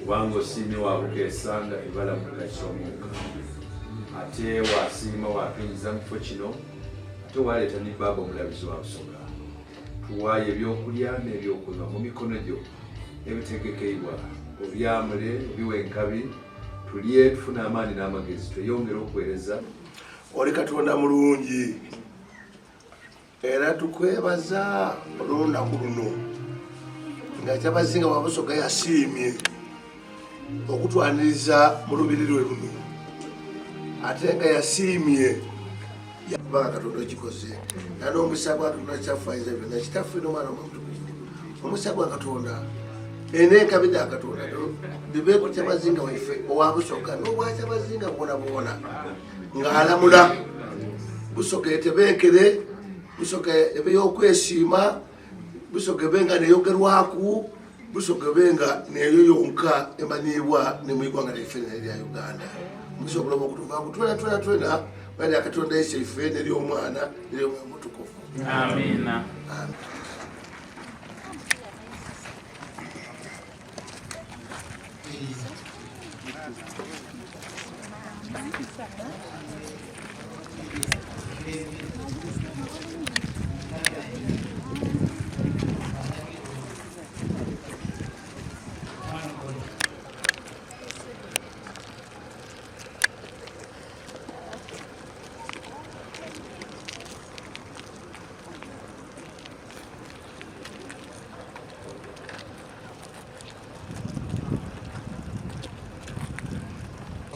kubanga osiimye wabukeesanga ebala mu kakyomuka ate wasiima wapinza mu kifo kino ate waleeta ne baaba omulabizi wa Busoga tuwaayo ebyokulya n'ebyokunywa mu mikono gyo ebitegekeibwa obyamule obiwenkabi tulye tufune amaani n'amagezi tweyongere okuweereza. Oli Katonda mulungi era tukwebaza olw'olunaku luno nga Kyabazinga wa Busoga yasiimye okutwaniriza mu lubiri lwe luno ate nga yasiimye kubanga Katonda okikoze era n'omukisa gwa Katonda kyafaayiza byonna kitaffe n'omwana omutukuvu omukisa gwa Katonda enenkabi za Katonda bibe ku Kyabazinga waife owa Busoga n'obwa Kyabazinga bwona ng'alamula Busoga etebenkere Busoga ebe y'okwesiima Busoga ebe nga neyogerwaku Busoga ebe nga neyo yonka emanyibwa ne mu igwanga lyaffe erya Uganda Busoga okutuva twena bali Katonda yese ife n'ery'omwana n'ery'omwana omutukuvu. Amina.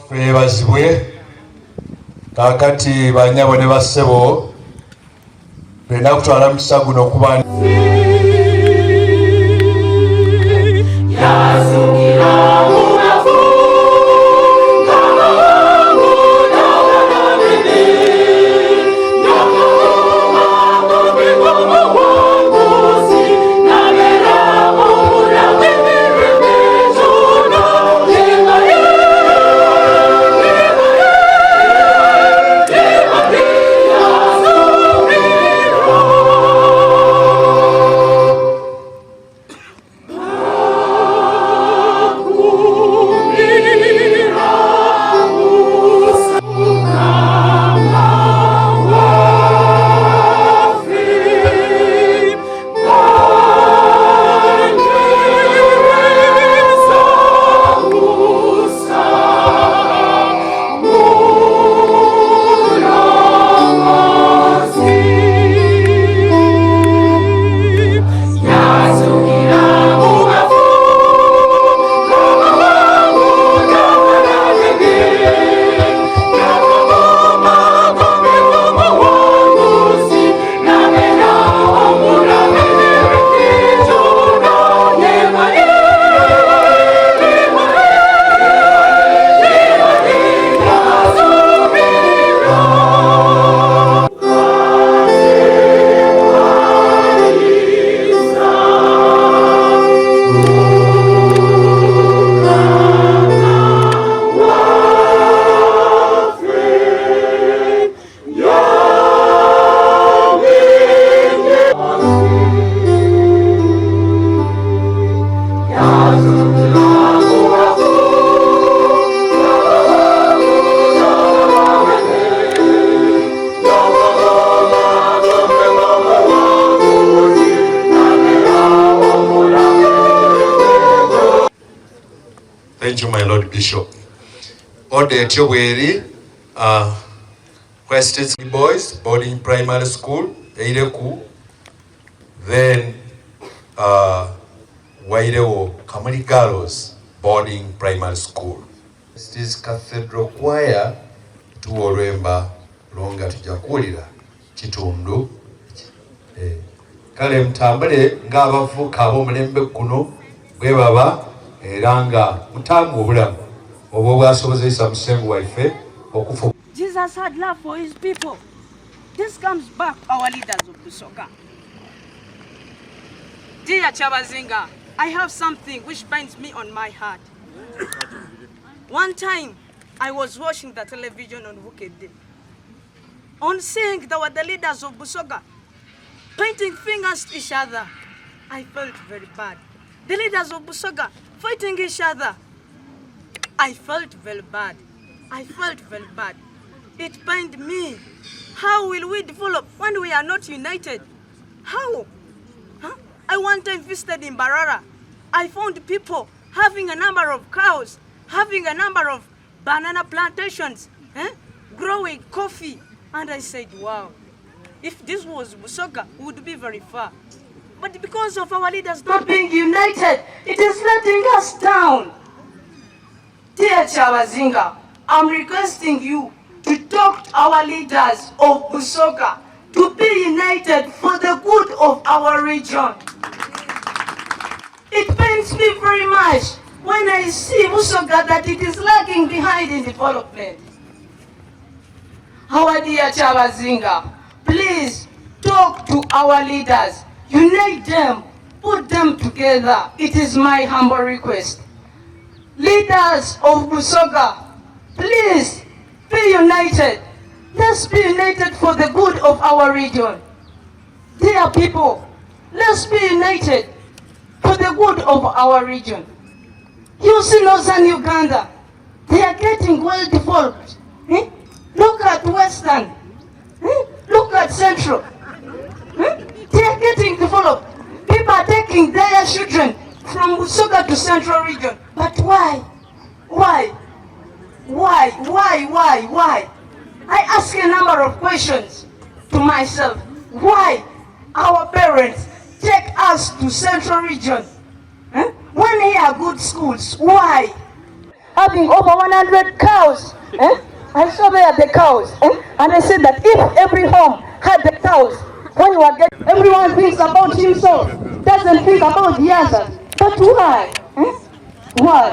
Twebazibwe kakati banyabo ne bassebo bena kutwala mukisa guno okuba Thank you, my Lord Bishop. Order Chobweri, West States Boys Boarding Primary School, Eireku, then Wairewo Community Girls Boarding Primary School. This is Cathedral Choir to Oremba Longa Tujakulira, Chitundu. Kale mtambale ng'abavuka ab'omulembe kuno bwe baba eranga mutamu obulamu obwo bwasobozesa musengu waife okufa. Jesus had love for his people. This comes back our leaders of Busoga. Dear Kyabazinga, I have something which binds me on my heart. One time I was watching the television on Wicked Day. On seeing the leaders of Busoga pointing fingers to each other, I felt very bad. The leaders of Busoga fighting each other. I felt very bad. I felt very bad. It pained me. How will we develop when we are not united? How? Huh? I one time visited in Barara. I found people having a number of cows, having a number of banana plantations, growing coffee. And I said, wow, if this was Busoga, we would be very far. But because of our leaders not being united, it is letting us down. Dear Kyabazinga, I'm requesting you to talk to our leaders of Busoga to be united for the good of our region. It pains me very much when I see Busoga that it is lagging behind in development. Our dear Kyabazinga, please talk to our leaders, unite them, put them together. It is my humble request. Leaders of Busoga, please be united. Let's be united for the good of our region. Dear people, let's be united for the good of our region. You see Northern Uganda, they are getting well developed. Look at Western. Look at Central. They are getting developed. People are taking their children from Busoga to Central region. But why? Why? Why? Why? Why? Why? I ask a number of questions to myself. Why our parents take us to Central region when here are good schools? Why? Having over 100 cows. I saw there the cows. And I said that if every home had the cows, when you are getting, everyone thinks about himself, doesn't think about the others. But why? Why?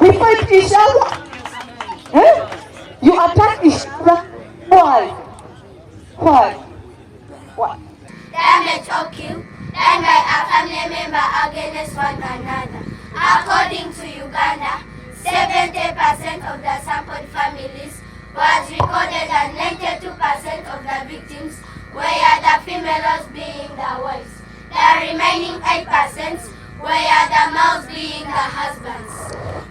We fight each other. You attack each other. Why? Why? Why? They may choke you, and by a family member against one another. According to Uganda, 70% of the sampled families was recorded and 92% of the victims were the females being the wives. The remaining 8% were the males being the husbands.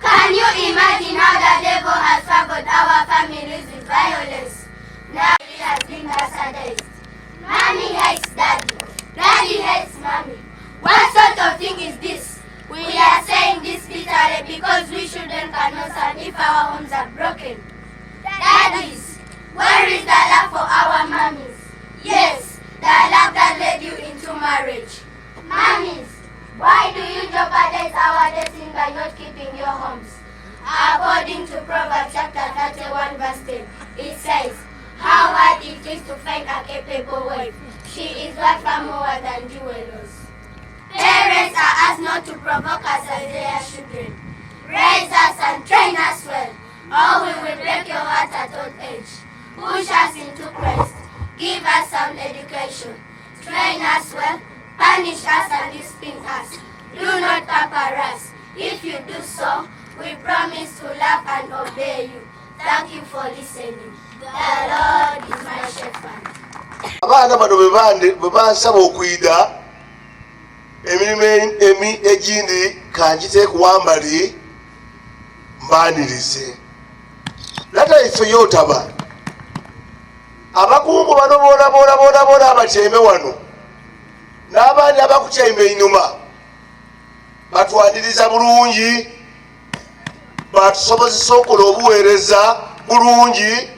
Can you imagine how the devil has favored our families with violence? Now it has been bastardized. Mommy hates daddy. Daddy hates mommy. What sort of thing is this? We are saying this bitterly because we children cannot stand if our homes are broken. Daddies, where is the love for our mummies? Yes, the love that led you into marriage. Mummies, why do you jeopardize our destiny by not keeping your homes? According to Proverbs chapter 31 verse 10, it says, how hard it is to find a capable wife. She is worth far more than jewelers. Parents are asked not to provoke us as their children. Raise us and train us well, or we will break your heart at old age. Push us into Christ. Give us sound education. Train us well, punish us and discipline us. Do not pamper us. If you do so, we promise to love and obey you. Thank you for listening. The Lord is my shepherd. Abaana bano bwe bansaba okwida emirimu egindi kanjiteeku wambali mbaanirize. Lata ife yotaba abakungu bano boona abatyeme wano n'abaani abakutyeme einuma batwaniriza bulungi, batusobozesa okola obuweereza bulungi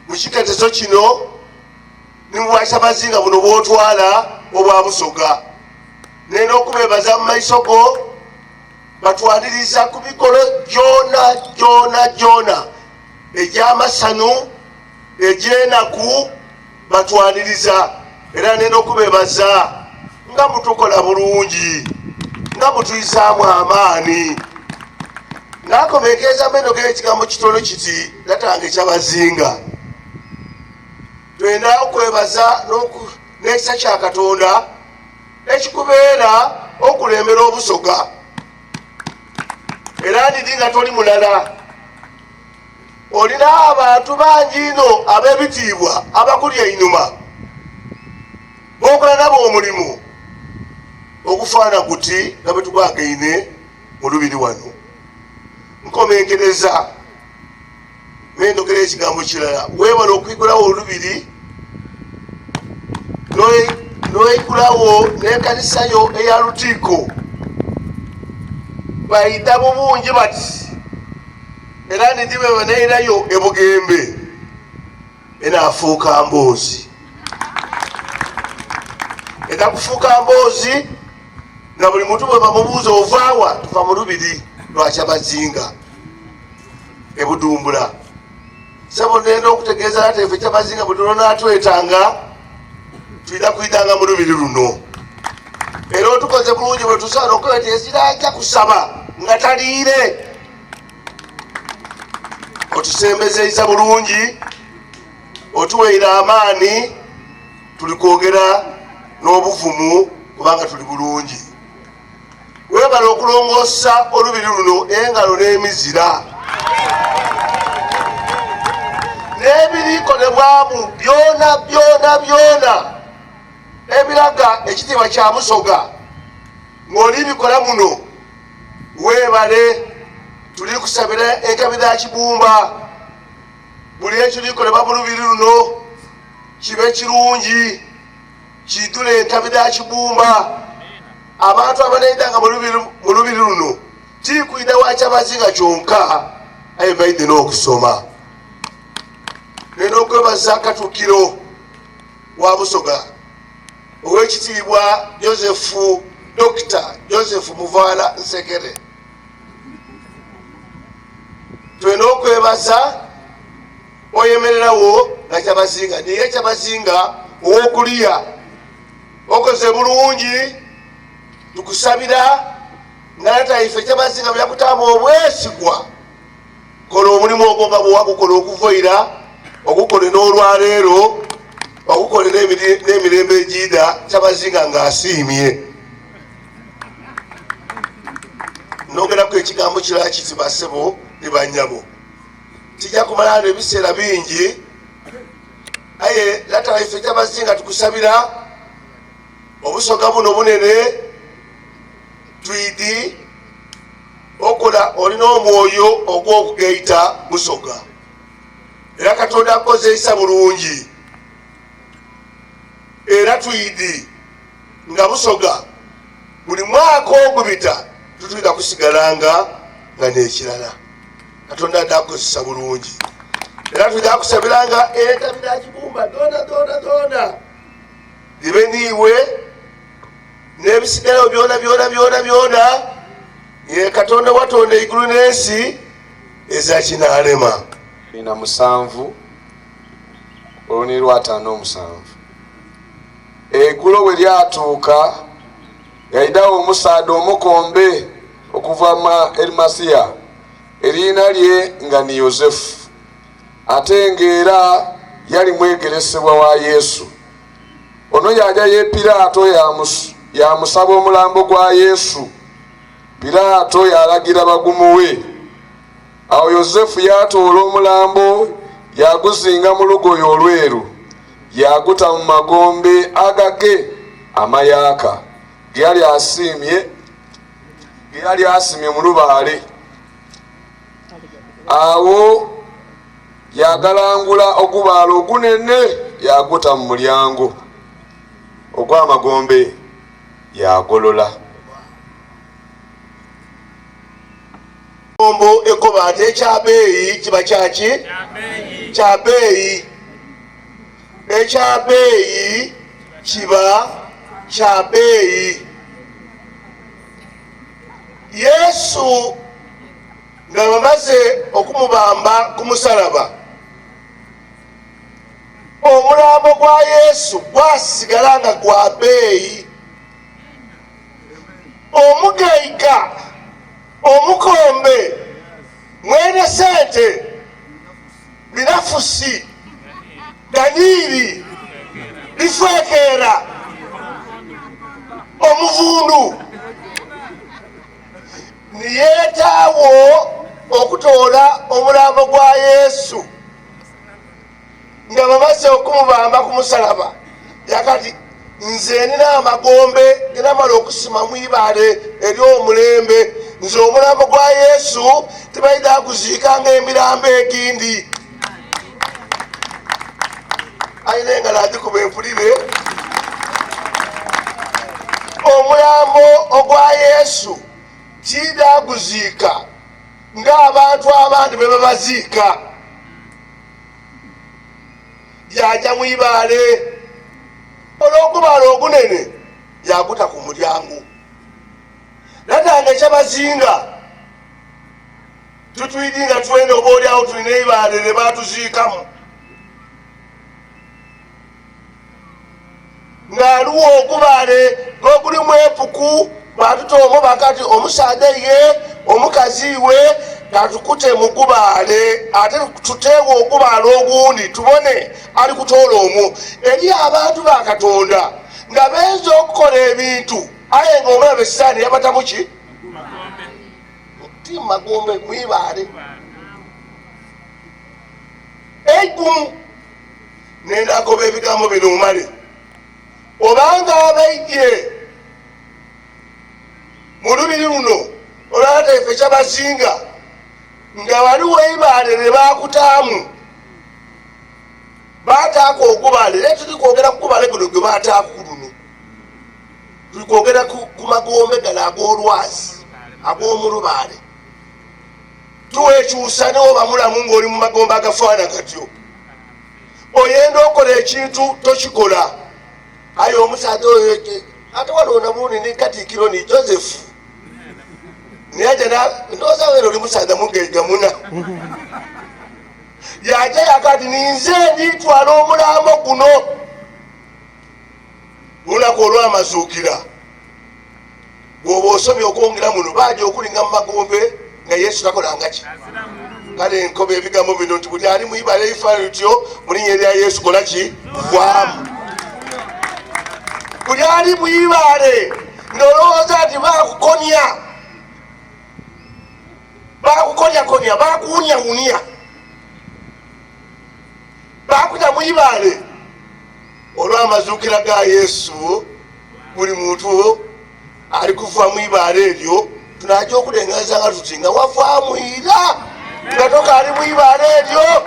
mu kiteetezo kino ne mu Kyabazinga buno bw'otwala obwa Busoga. Nena okubeebaza mu maiso go batwaniriza ku mikolo gyona egy'amasano egy'enaku batwaniriza, era nena okubeebaza nga mutukola bulungi, nga mutuyisaamu amaani. Nakomekereza meno g'ekigambo kitono kiti Tatange Kyabazinga. Twenda okwebaza n'ekisa kya Katonda ekikubeera okulembera Obusoga. Era ndidi nga toli mulala. Olina abantu bangi ino ab'ebitiibwa abakuli einuma b'okola nabo omulimu ogufaana guti nga bwe tugwagaine mu lubiri wano. nkomenkereza nendogera ekigambo kirala weebala okwigulawo olubiri noyigulawo nekanisayo eya Lutiiko bayita bubungi bati era ndidibe baneirayo ebugembe enaafuuka mboozi etakufuuka mboozi na buli muntu bwe bamubuuza ovaawa tuva mu lubiri lwa Kyabazinga ebudumbula sabo nenda okutegeeza nate efe Kyabazinga bwe tunonaatwetanga tuyina kuyitanga mu lubiri luno era otukoze bulungi bwe tusaana okukola ti ezirajja kusaba nga taliire otusembezeiza bulungi otuweera amaani tuli kwogera n'obuvumu kubanga tuli bulungi weebala okulongoosa olubiri luno engalo n'emizira n'ebiriiko ne bwamu byona ebiraga ekitiibwa kya Busoga ng'olibikola muno weebale tuli kusabira enkabira ya Kibumba buli ekirikolebwa mu lubiri luno kibe kirungi kidule enkabira ya Kibumba abantu abanayitanga mu lubiri luno tikwida wa Kyabazinga kyonka aye baide n'okusoma nena okwebaza Katuukiro wa Busoga ow'ekitiibwa Dr. Joseph Muvaala Nsekere twena okwebaza oyemererawo nga Kyabazinga niye Kyabazinga owokuliya okoze bulungi tukusabira nga nataife Kyabazinga byakutamba obwesigwa kola omulimu ogwo nga bwewagukola okuvaira ogukole n'olwaleero ogukole n'emirembe egiida Kyabazinga ng'asiimye nogeraku ekigambo kirala kiti basebo ne bannyabo tijja kumala ebiseera bingi aye nataife Kyabazinga tukusabira Obusoga buno bunene twidi okola olina omwoyo ogw'okugaita Busoga era Katonda akozeesa bulungi era twidi nga Busoga buli mwaka ogubita tutwida kusigalanga nga n'ekirala Katonda adde akozesa bulungi era twida kusabiranga enkabira ya Kibumba dona libe niiwe n'ebisigalawo byona ye Katonda watonda igulu n'ensi eza kinaalema ina 7 oluni lwa 57 eggulo bwe lyatuuka yaidawo omusaada omukombe okuva Erimasiya eriina lye nga ni Yozefu ate ng'era yali mwegeresebwa wa Yesu ono yaja ye Piraato yamusaba omulambo gwa Yesu Piraato yalagira bagumuwe awo Yozefu yatoola omulambo yaguzinga mu lugoye olweru yaguta mu magombe agage amayaaka ge yali asimye mu lubaale awo yagalangula ogubaala ogunene yaguta mu mulyango ogw'amagombe yagolola ombo ekoba ate ekyabeeyi kiba kyaki kyabeeyi ekyabeeyi kiba kyabeeyi Yesu nga bamaze okumubamba ku musalaba omulambo gwa Yesu gwasigala nga gwa beeyi omugaiga omukombe mwene sente binafusi daniiri lifekeera omuvundu niyeetaawo okutoola omulambo gwa Yesu nga bamaze okumubamba ku musalaba yakati nze nina amagombe genamala okusima mu ibaale ery'omulembe nze omulambo gwa Yesu tebalina kuziika ng'emirambo egindi. Ayina engalo agikuba empulire. Omulambo ogwa Yesu tiyina guziika ng'abantu abandi be babaziika. Yajja mu ibaale olw'okubaala ogunene yaguta ku mulyango. Natanga Kyabazinga tutuyidinga twende obaolyawo tulina ibaale ne baatuziikamu ng'aliwo ogubaale ng'ogulimu epuku baatutooma bakati omusaadha ye omukazi we katukute mu gubaale ate tuteewe ogubaale ogundi tubone ali kutoola omwo eri abantu ba Katonda nga benza okukola ebintu aye ng'omulaba essaani yabatamu ki ti magombe mwibaale egumu nendagoba ebigambo bino omale obanga abaijje mu lubiri luno olwataife Kyabazinga nga waliwo ibaale ne baakutaamu baataako ogubaale naye tuli kwogera ku gubaale guno gwe baataako luno tuli kwogera ku magombe gano ag'olwazi ag'omulubaale tuweekyusa newoba mulamu ng'oli mu magombe agafaana gatyo oyenda okola ekintu tokikola. Aye omusaadha oyo ate waliwo buuni ne Katikkiro ni Joseph naye ndowooza weero oli musaadha mugegamuna yajja yakati ninze nditwala omulambo guno lunaku olw'amazuukira bw'oba osomye okwongera muno bajja okulinga mu magombe nga Yesu takolanga ki. Kale nkoba ebigambo bino nti buli ali mu ibaale ebifaananyi lityo mu linnya erya Yesu kola ki gwamu. Buli ali mu ibaale ng'olowooza nti bakukonyakonya bakuwunyawunya bakuta mu ibaale olw'amazuukira ga Yesu. Buli muntu ali kuva mu ibaale eryo tunajja okulengereza nga tuti nga wavaamu ira nga tokaali mu ibaale eryo.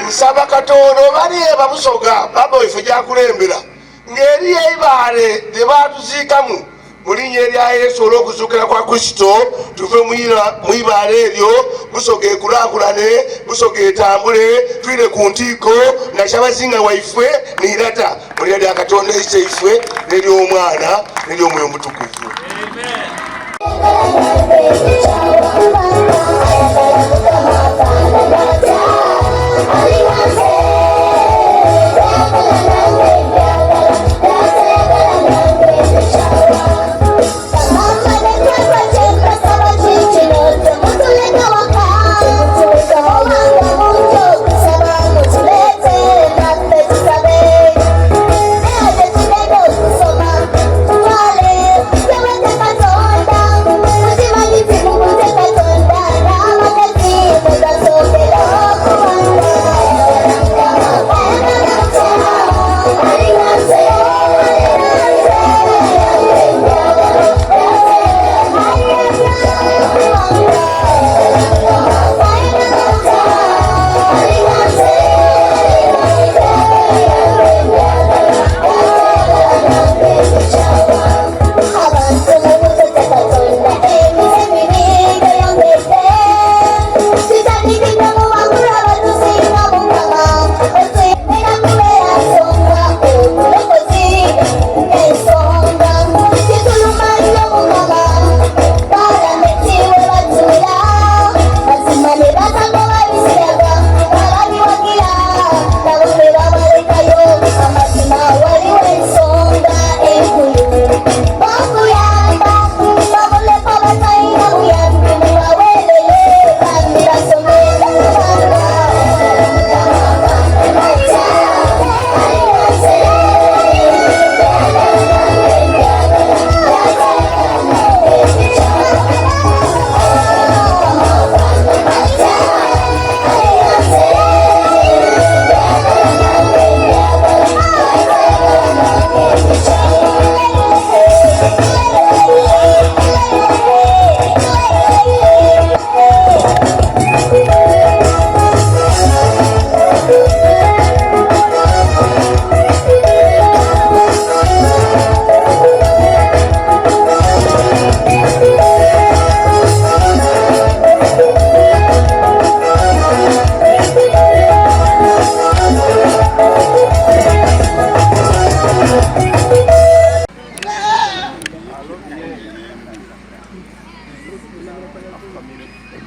Nsaba Katonda balieba Busoga baba waife gyakulembera ng'eri eibaale lye baatuziikamu mu linnya erya Yesu olw'okuzuukira kwa Kristo tuve mu ibaale eryo. Busoga ekulaakulane, Busoga etambule twire ku ntiiko nga Kyabazinga waife niirata mu linnya lya Katonda ekyaife n'ery'Omwana n'ery'Omwoyo Mutukuvu. Thank you.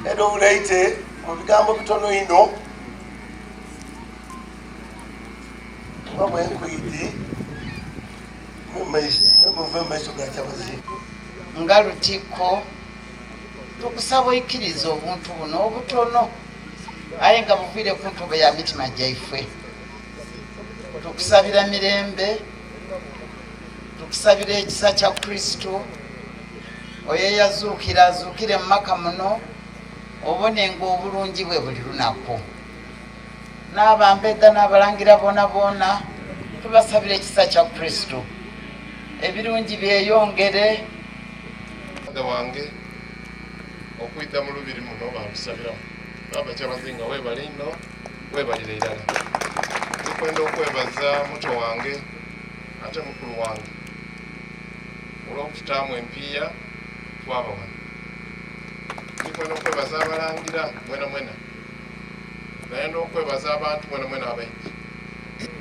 era obulaite mu bigambo bitono ino nga mwenkwidi muve mumaiso ga Kyabazinga. Nga lutikko tukusaba oikiriza obuntu buno obutono aye nga buviire ku ntobo ya mitima gyaife. Tukusabira mirembe, tukusabira ekisa kya Kristo oyo eyazuukira azuukire mu maka muno obonenga obulungi bwe buli lunaku. N'abambega n'abalangira boona boona tubasabira ekisa kya Kristo ebirungi byeyongere. wange okwidda mu lubiri muno bankusabiramu. Baba Kyabazinga webale ino webalire irala. Tukwenda okwebaza muto wange ate mukulu wange olw'okututaamu empiiya twaba wano. Tukwenda okwebaza abalangira mwena mwena, naye n'okwebaza abantu mwena mwena abaigi.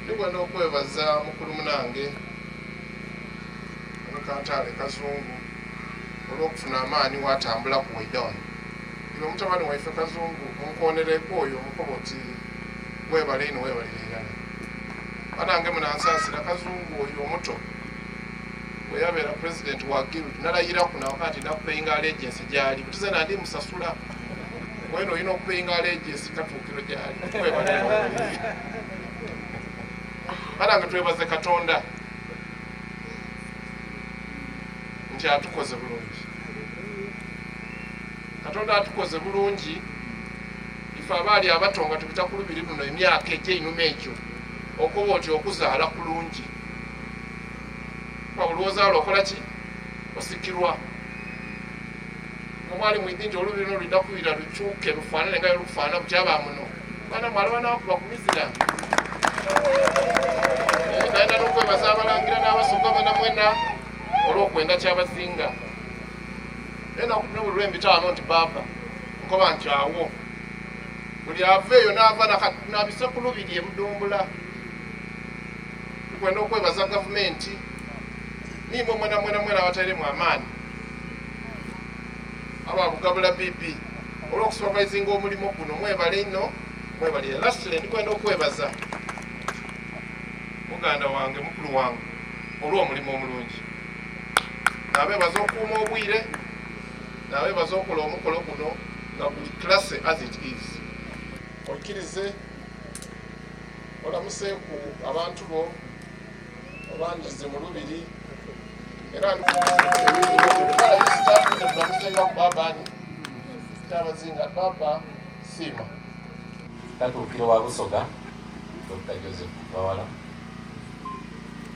Tukwenda okwebaza mukulu munange Kantale Kazungu olw'okufuna amaani watambula ku waida wano. Iwe mutabani waife Kazungu munkonereko oyo omukoba oti webale ino webalire irala. Banange munansaasira Kazungu oyo omuto bwe yabeera president wa guild nalayira ku nawakati nakupeyinga allegiance gyali butuze nandi musasula weno olina okupeyinga allegiance katuukiro gyali webale ino. Banange twebaze Katonda nti atukoze bulungi. Katonda atukoze bulungi ife abaali abato nga tubita ku lubiri luno emyaka egy'einuma ekyo okuba oti okuzaala kulungi. Olwozaala okola ki? Osikirwa. Omwali mwidi nti olubiri luno lwidda kubira lukyuke lufaanane nga lufaana bukyaba muno. Baana mwali banakuba ku mizira. Genda n'okwebaza abalangira n'abasoga bana mwena olw'okwenda Kyabazinga. Enakutume buli lw'embitaano nti baaba nkoba nti awo buli aveeyo n'ava n'abise ku lubiri e Budumbula. Tukwenda okwebaza gavumenti nimwe mwena mwena mwena abatairemu amaani ababugabula bibi olw'okusupervisinga omulimu guno. Mwebale ino mwebalire. Lastly ndikwenda okwebaza muganda wange mukulu wange olw'omulimu omulungi. Nabeebaza okuuma obwire, nabeebaza okola omukolo guno nga buli class as it is. Okkirize olamuseeku abantu bo obanjize mu lubiri era ndikulamusenga ku babaani Kyabazinga baba siima. Katuukiro wa Busoga Dr. Joseph Bawala,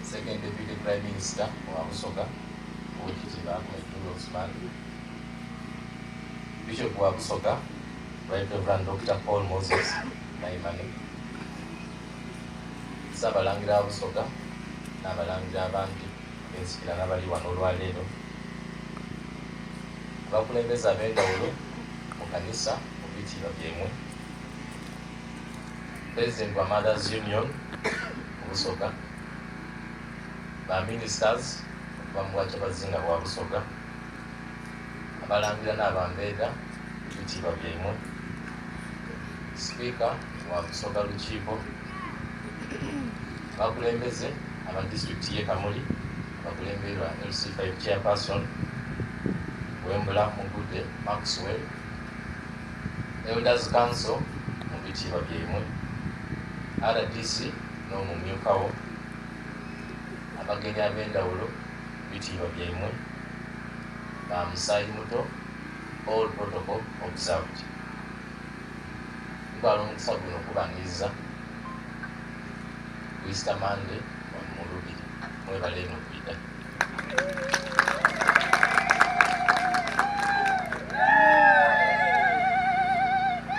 Second Deputy Prime Minister wa Busoga Owekitiibwa Ahmed Osman, Bishop wa Busoga Right Reverend Dr. Paul Moses Naimani, Ssabalangira wa Busoga n'abalangira abandi bensikira n'abali wano olwaleero, abakulembeze ab'enjawulo mu kanisa mu bitiibwa byemwe, President wa Mothers Union mu Busoga, ba ministers okuva mu Kyabazinga bwa Busoga, abalangira n'abambeera mu bitiibwa byemwe, Speaker wa Busoga Lukiiko, abakulembeze aba district y'e Kamuli, abakulemberwa LC5 Chairperson Wembula Mugude Maxwell, Elders Council mu bitiibwa byemwe, RDC n'omumyukawo, abagenyi ab'enjawulo bitiibwa byemwe, ba musaayi muto, all protocol observed. Twala omukisa guno okubaniriza ku Easter Monday mu lubiri. Mwebale eno kwidda.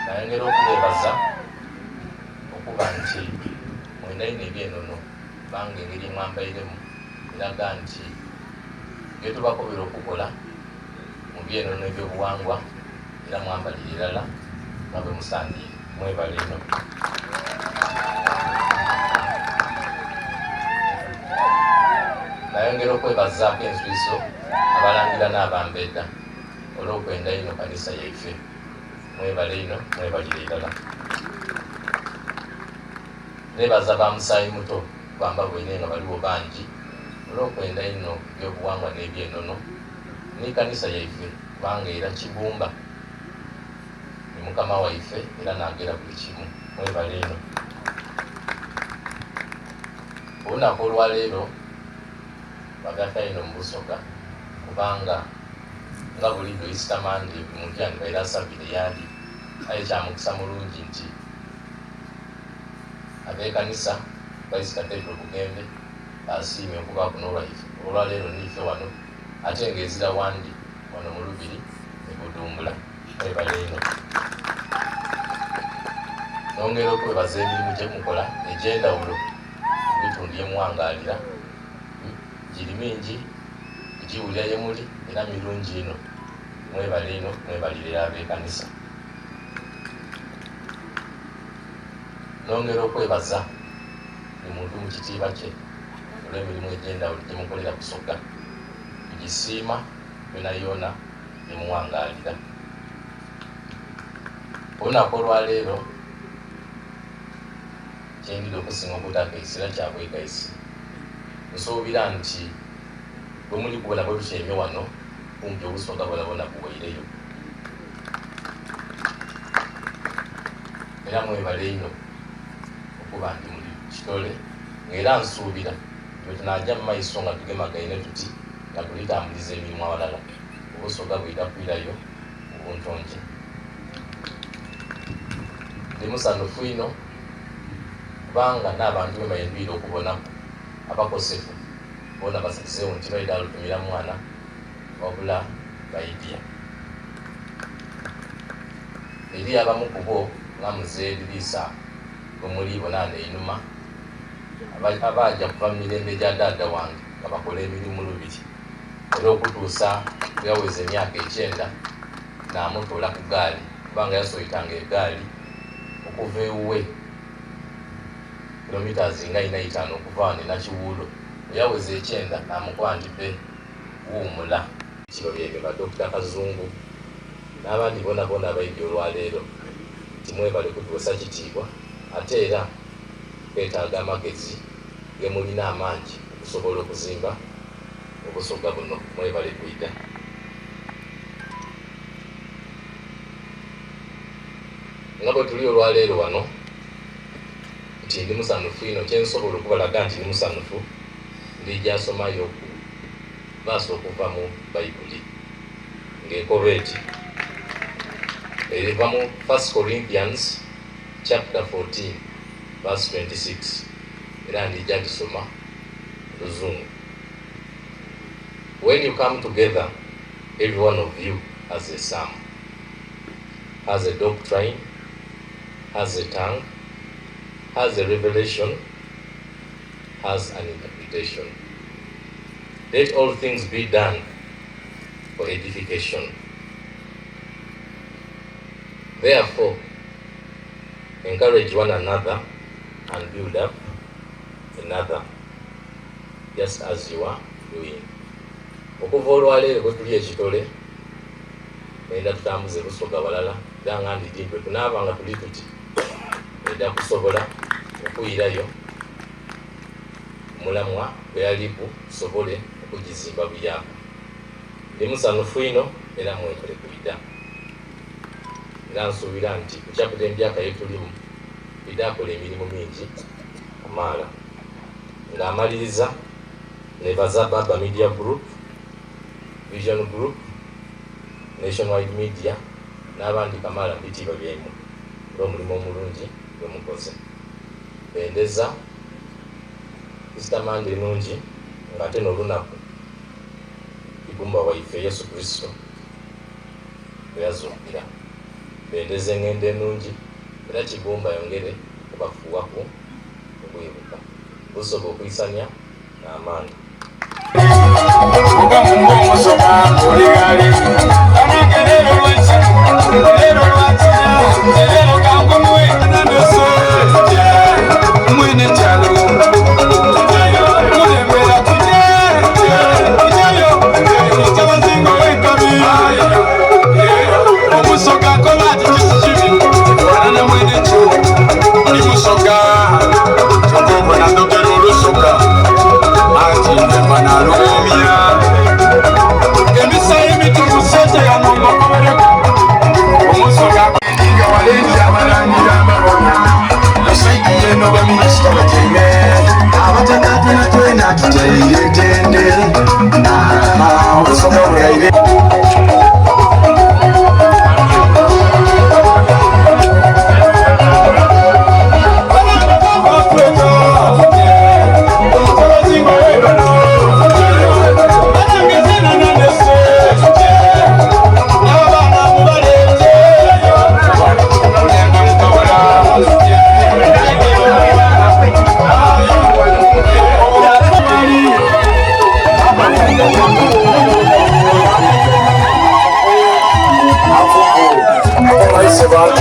Nayongera okubeebaza okuba nti mwenda ino ebyenono kubanga engeri mwambairemu eraga nti byetubakobera okukola mu byenono ebyobuwangwa era mwambalira irala nga bwe musaaniire. Mwebale eno. Nayongera okwebazaako enswiso abalangira n'abambedda olw'okwenda ino kanisa yaife. Mwebale ino, mwebalire irala. Nebaza ba Musaayi Muto bamba bwine nga baliwo bangi olw'okwenda ino by'obuwangwa n'ebyenono ni kanisa yaife kubanga era kibumba ni mukama waife era nagera buli kimu. Mwebale ino. Olunaku olwaleero bagata ino mu Busoga kubanga nga bulido Easter Monday omuntu yandibaire asabire yali aye kyamukisa mulungi nti ab'ekanisa baisi Cathedral Bugembe asiimye okuba kuno olwaleero niife wano ate ng'ezira wandi wano mu Lubiri ne Budumbula. Mwebale ino. Nongera okwebaza emirimu gye mukola egy'endawulo mu bitundu bye muwangaalira giri mingi giwulira ye muli era mirungi ino. Mwebale ino, mwebalire ab'ekanisa. Nongera okwebaza ni muntu mu kitiibwa kye olw'emirimu egy'endawulo gye mukolera Busoga. Tugisiima yona yona ne muwangaalira. Olunaku olwaleero kyengidde okusinga okutakeesera kyabwegaisi. Nsuubira nti bwe muli kubona bwe tukyemye wano kumpi Obusoga bwolabona buweireyo. Era mwebale ino okuba nti muli kitole ng'era nsuubira bwe tunajja mu maiso nga tugemagaine tuti nga tulitambuliza emirimu awalala Obusoga bwitakwirayo obuntonje. Ndi musanhufu ino kubanga n'abantu be bayindwire okubonaku abakosefu bona basakizeewo nti baida alutumira mwana wabula baidya. Eri abamu ku bo nga Muzeeri Liisa bwe muli bonaana einuma abajja kuva mu mirembe gya ddaada wange nga bakola emirimu Lubiri era okutuusa bwe yaweza emyaka 9 n'amutuula ku gaali kubanga yasoyitanga egaali okuva ewuwe kilometers nga 45 okuva wano e Nakiwuulo. Yaweza 9 n'amukuba nti be wuumula. Kiro byebyo ba Dr. Kazungu n'abandi bona bona abaidya olwaleero nti mwebale kutuusa kitiibwa ate era beetaaga amagezi ge mulina amangi okusobola okuzimba Obusoga buno. Mwebale kwida. Nga bwe tuli olwaleero wano nti ndi musanhufu ino kyensobola okubalaga nti ndi musanhufu ndijja asomayo baasa okuva mu Bayibuli ng'ekoba eti eriva mu 1 Corinthians chapter 14 verse 26 era ndijja gisoma Luzungu. When you come together, every one of you has a psalm, has a doctrine, has a tongue, has a revelation, has an interpretation. Let all things be done for edification. Therefore, encourage one another and build up another, just as you are doing. Okuva olwaleero bwe tuli ekitole enda tutambuze Busoga balala era nga ndijimpe tunaaba nga tuli tuti enda kusobola okuyirayo mulamwa bwe yaliku tusobole okugizimba buyako. Ndi musanhufu ino era mwekole kwida. Era nsuubira nti ku chapter emyaka yetulimu Bida akola emirimu mingi amaala ng'amaliriza nebaza Baba Media Group, Vision Group, Nationwide Media n'abandi Kamala bitiibwa byemu olw'omulimu omulungi gwe mukoze. Bendeza Easter Monday nungi ng'ate n'olunaku Igumba waife Yesu Kristo bwe yazuukira. Bendeza engendo ennungi era Kigumba yongere okubafuuwaku okwebuka. Busoga okuyisanya n'amaanyi. Kyabazinga Baba,